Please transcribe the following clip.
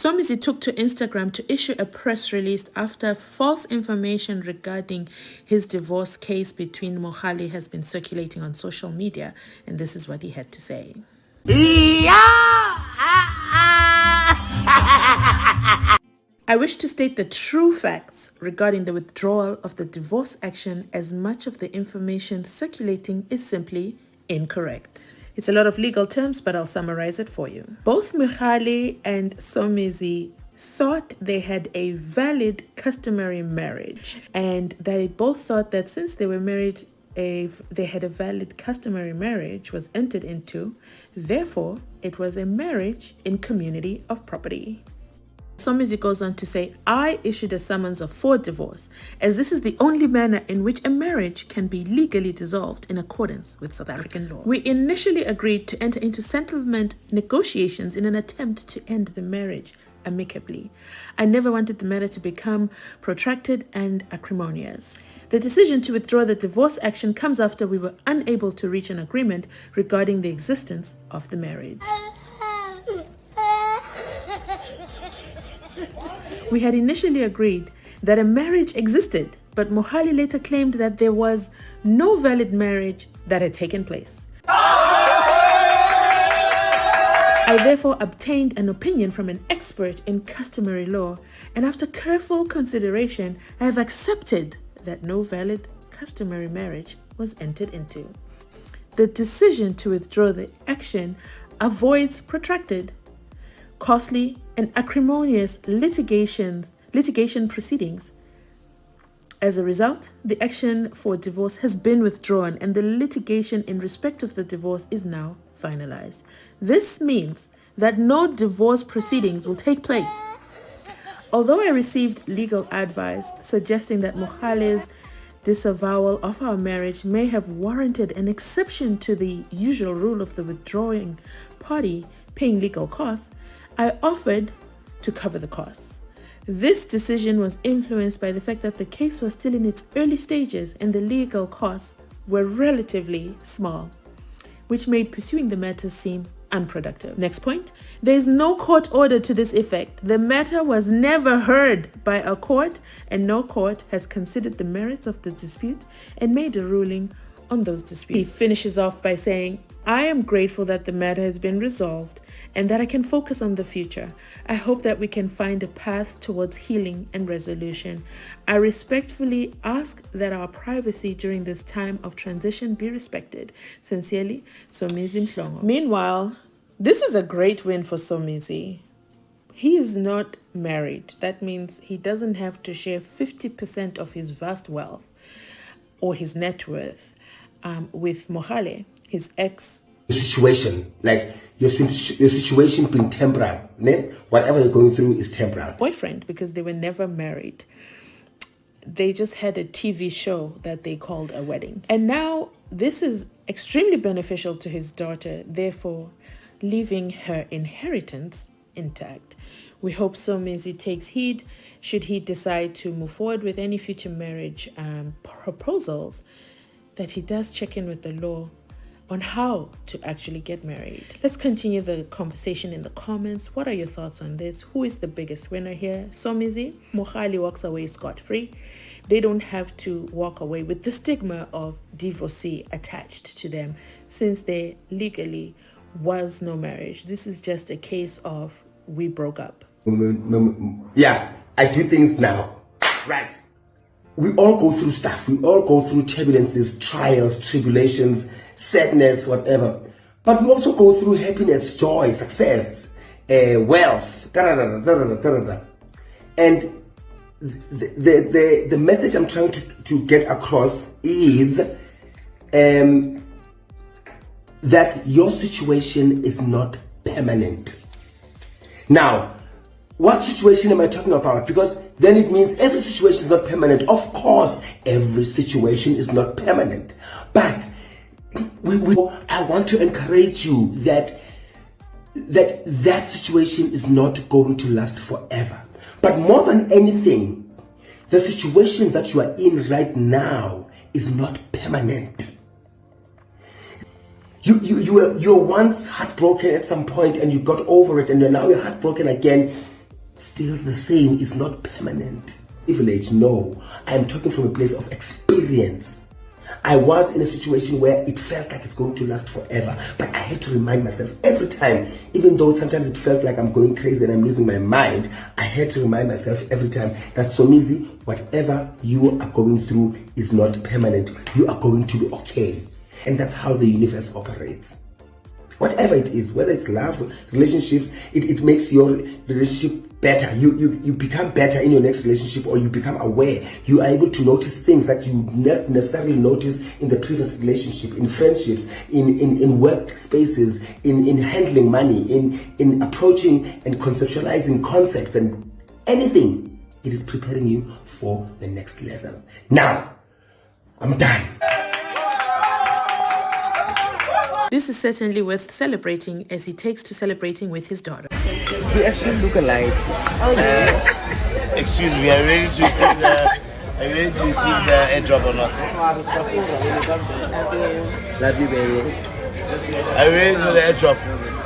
Somizi took to Instagram to issue a press release after false information regarding his divorce case between Mohale has been circulating on social media, and this is what he had to say. I wish to state the true facts regarding the withdrawal of the divorce action, as much of the information circulating is simply incorrect. It's a lot of legal terms, but I'll summarize it for you. Both Mohale and Somizi thought they had a valid customary marriage, and they both thought that since they were married, they had a valid customary marriage was entered into, therefore it was a marriage in community of property. Somizi goes on to say, I issued a summons for divorce, as this is the only manner in which a marriage can be legally dissolved in accordance with South African law. We initially agreed to enter into settlement negotiations in an attempt to end the marriage amicably. I never wanted the matter to become protracted and acrimonious. The decision to withdraw the divorce action comes after we were unable to reach an agreement regarding the existence of the marriage. We had initially agreed that a marriage existed, but Mohale later claimed that there was no valid marriage that had taken place. I therefore obtained an opinion from an expert in customary law, and after careful consideration, I have accepted that no valid customary marriage was entered into. The decision to withdraw the action avoids protracted, costly, and acrimonious litigation proceedings. As a result, the action for divorce has been withdrawn and the litigation in respect of the divorce is now finalized. This means that no divorce proceedings will take place. Although I received legal advice suggesting that Mohale's disavowal of our marriage may have warranted an exception to the usual rule of the withdrawing party paying legal costs, I offered to cover the costs. This decision was influenced by the fact that the case was still in its early stages and the legal costs were relatively small, which made pursuing the matter seem unproductive. Next point, there is no court order to this effect. The matter was never heard by a court, and no court has considered the merits of the dispute and made a ruling on those disputes. He finishes off by saying, I am grateful that the matter has been resolved and that I can focus on the future. I hope that we can find a path towards healing and resolution. I respectfully ask that our privacy during this time of transition be respected. Sincerely, Somizi Mhlongo. Meanwhile, this is a great win for Somizi. He is not married. That means he doesn't have to share 50% of his vast wealth or his net worth with Mohale, his ex. Situation, like your situation being temporal, né? Whatever you're going through is temporal. Boyfriend, because they were never married. They just had a TV show that they called a wedding. And now this is extremely beneficial to his daughter, therefore leaving her inheritance intact. We hope Somizi takes heed should he decide to move forward with any future marriage proposals, that he does check in with the law on how to actually get married. Let's continue the conversation in the comments. What are your thoughts on this? Who is the biggest winner here? Somizi? Mohale walks away scot-free. They don't have to walk away with the stigma of divorcee attached to them, since there legally was no marriage. This is just a case of we broke up. Yeah, I do things now. Right. We all go through stuff. We all go through turbulences, trials, tribulations, sadness, whatever. But we also go through happiness, joy, success, wealth, and the message I'm trying to get across is that your situation is not permanent. Now, what situation am I talking about? Because then it means every situation is not permanent. Of course, every situation is not permanent. But I want to encourage you that situation is not going to last forever. But more than anything, the situation that you are in right now is not permanent. You were once heartbroken at some point and you got over it, and now you're heartbroken again. still the same, is not permanent. Privilege, no. I'm talking from a place of experience. I was in a situation where it felt like it's going to last forever, but I had to remind myself every time, even though sometimes it felt like I'm going crazy and I'm losing my mind, I had to remind myself every time that, Somizi, whatever you are going through is not permanent. You are going to be okay. And that's how the universe operates. Whatever it is, whether it's love, relationships, it makes your relationship better. You become better in your next relationship, or you become aware. You are able to notice things that you not necessarily notice in the previous relationship, in friendships, in workspaces, in handling money, in approaching and conceptualizing concepts and anything. It is preparing you for the next level. Now, I'm done. This is certainly worth celebrating, as he takes to celebrating with his daughter. We actually look alike. Oh yeah. Excuse me, are you ready to receive the airdrop or not? Love you, baby. Are you ready for the airdrop?